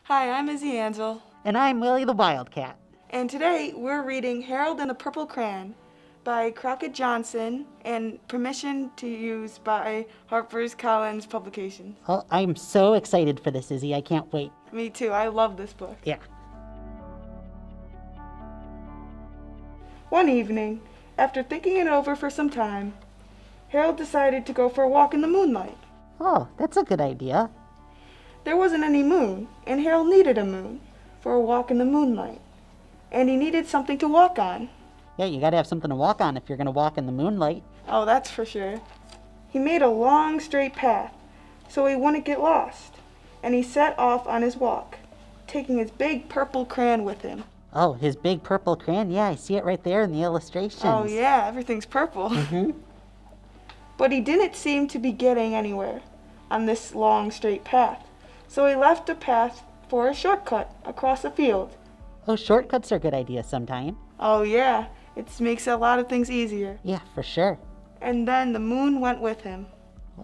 Hi, I'm Isabelle Andzel. And I'm Willie the Wildcat. And today we're reading Harold and the Purple Crayon by Crockett Johnson and permission to use by HarperCollins Publishers. Oh, I'm so excited for this, Izzy. I can't wait. Me too. I love this book. Yeah. One evening, after thinking it over for some time, Harold decided to go for a walk in the moonlight. Oh, that's a good idea. There wasn't any moon, and Harold needed a moon for a walk in the moonlight. And he needed something to walk on. Yeah, you gotta have something to walk on if you're gonna walk in the moonlight. Oh, that's for sure. He made a long, straight path so he wouldn't get lost, and he set off on his walk, taking his big purple crayon with him. Oh, his big purple crayon? Yeah, I see it right there in the illustrations. Oh yeah, everything's purple. But he didn't seem to be getting anywhere on this long, straight path. So he left the path for a shortcut across a field. Oh, shortcuts are a good idea sometime. Oh yeah, it makes a lot of things easier. Yeah, for sure. And then the moon went with him.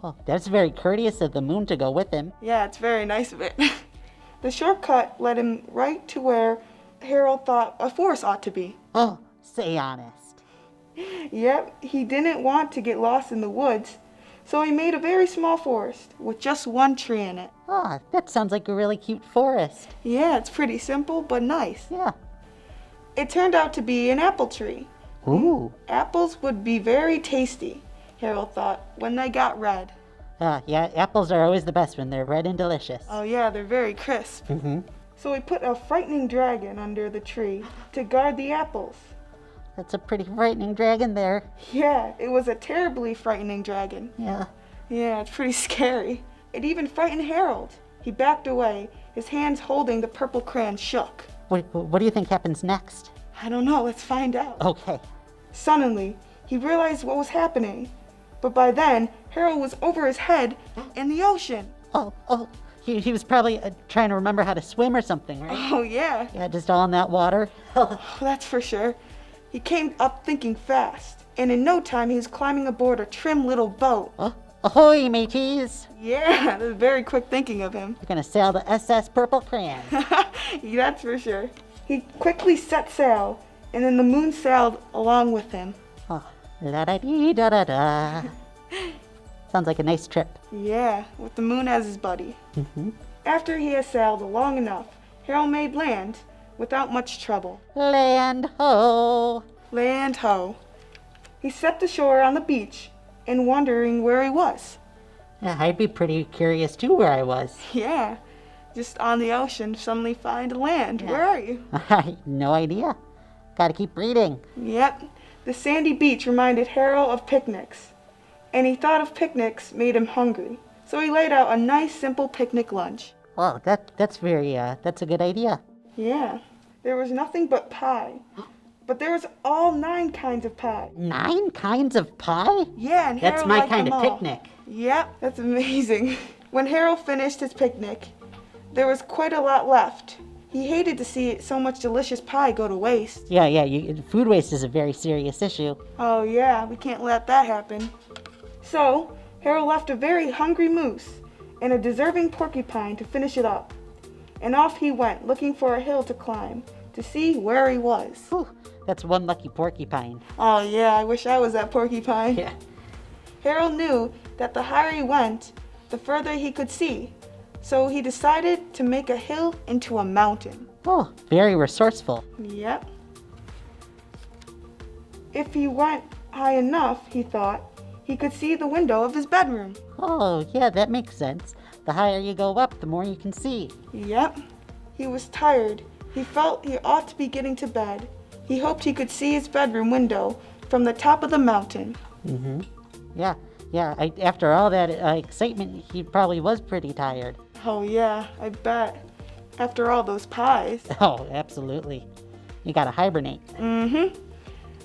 Oh, that's very courteous of the moon to go with him. Yeah, it's very nice of it. The shortcut led him right to where Harold thought a forest ought to be. Oh, say honest. Yep, he didn't want to get lost in the woods, so he made a very small forest with just one tree in it. Oh, that sounds like a really cute forest. Yeah, it's pretty simple but nice. Yeah. It turned out to be an apple tree. Ooh. Apples would be very tasty, Harold thought, when they got red. Yeah, apples are always the best when they're red and delicious. Oh yeah, they're very crisp. So he put a frightening dragon under the tree to guard the apples. That's a pretty frightening dragon there. Yeah, it was a terribly frightening dragon. Yeah. Yeah, it's pretty scary. It even frightened Harold. He backed away, his hands holding the purple crayon shook. What do you think happens next? I don't know, let's find out. Okay. Suddenly, he realized what was happening. But by then, Harold was over his head in the ocean. Oh, he was probably trying to remember how to swim or something, right? Oh yeah. Yeah, just all in that water. Oh, that's for sure. He came up thinking fast, and in no time he was climbing aboard a trim little boat. Oh, ahoy, mateys! Yeah, that's very quick thinking of him. You're gonna sail the SS Purple Crayon. That's for sure. He quickly set sail, and then the moon sailed along with him. Oh, da-da-dee-da-da-da. Sounds like a nice trip. Yeah, with the moon as his buddy. After he had sailed long enough, Harold made land without much trouble. Land ho! Land ho! He stepped ashore on the beach and wondering where he was. Yeah, I'd be pretty curious too where I was. Yeah, just on the ocean, suddenly find land. Yeah. Where are you? I had no idea. Gotta keep reading. Yep, the sandy beach reminded Harold of picnics, and he thought of picnics made him hungry. So he laid out a nice, simple picnic lunch. Well, that's a good idea. Yeah, there was nothing but pie. But there was all 9 kinds of pie. 9 kinds of pie? Yeah, and Harold That's my liked kind them of all. picnic. Yep, that's amazing. When Harold finished his picnic, there was quite a lot left. He hated to see so much delicious pie go to waste. Yeah, food waste is a very serious issue. Oh yeah, we can't let that happen. So, Harold left a very hungry moose and a deserving porcupine to finish it up. And off he went, looking for a hill to climb, to see where he was. Whew, that's one lucky porcupine. Oh yeah, I wish I was that porcupine. Yeah. Harold knew that the higher he went, the further he could see. So he decided to make a hill into a mountain. Oh, very resourceful. Yep. If he went high enough, he thought, he could see the window of his bedroom. Oh, yeah, that makes sense. The higher you go up, the more you can see. Yep. He was tired. He felt he ought to be getting to bed. He hoped he could see his bedroom window from the top of the mountain. Yeah, after all that excitement, he probably was pretty tired. Oh yeah, I bet. After all those pies. Oh, absolutely. You gotta hibernate.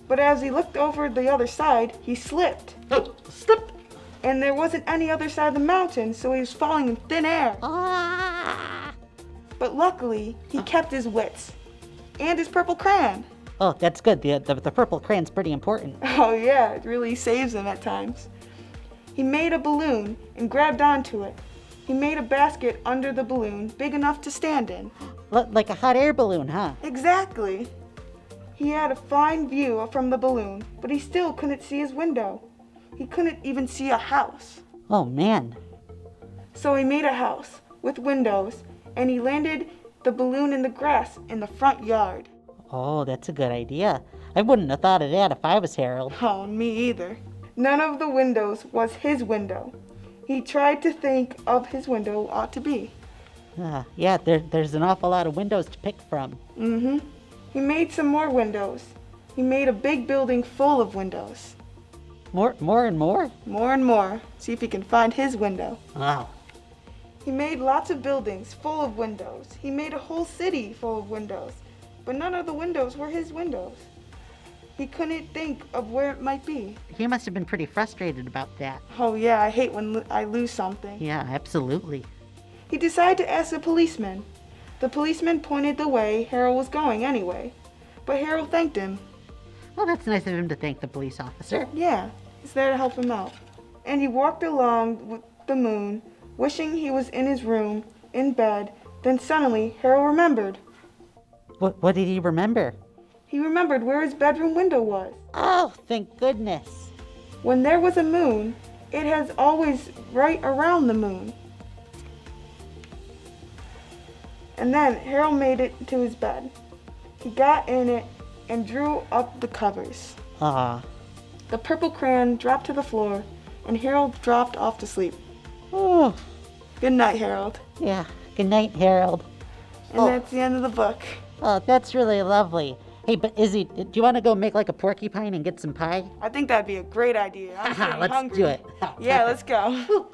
But as he looked over the other side, he slipped. Oh, slip! And there wasn't any other side of the mountain, so he was falling in thin air. Ah! But luckily, he kept his wits. And his purple crayon. Oh, that's good. The purple crayon's pretty important. Oh yeah, it really saves him at times. He made a balloon and grabbed onto it. He made a basket under the balloon big enough to stand in. Like a hot air balloon, huh? Exactly. He had a fine view from the balloon, but he still couldn't see his window. He couldn't even see a house. Oh, man. So he made a house with windows, and he landed the balloon in the grass in the front yard. Oh, that's a good idea. I wouldn't have thought of that if I was Harold. Oh, me either. None of the windows was his window. He tried to think of his window ought to be. Yeah, there's an awful lot of windows to pick from. Mm-hmm. He made some more windows. He made a big building full of windows. More and more? More and more. See if he can find his window. Wow. He made lots of buildings full of windows. He made a whole city full of windows. But none of the windows were his windows. He couldn't think of where it might be. He must have been pretty frustrated about that. Oh yeah, I hate when I lose something. Yeah, absolutely. He decided to ask the policeman. The policeman pointed the way Harold was going anyway. But Harold thanked him. Well, that's nice of him to thank the police officer. Yeah, he's there to help him out. And he walked along with the moon, wishing he was in his room, in bed. Then suddenly, Harold remembered. What did he remember? He remembered where his bedroom window was. Oh, thank goodness. When there was a moon, it has always right around the moon. And then Harold made it to his bed. He got in it and drew up the covers. Ah. The purple crayon dropped to the floor, and Harold dropped off to sleep. Oh. Good night, Harold. Yeah, good night, Harold. And that's the end of the book. Oh, that's really lovely. Hey, but Izzy, do you want to go make like a porcupine and get some pie? I think that'd be a great idea. I'm pretty Let's hungry. do it. Yeah, let's go.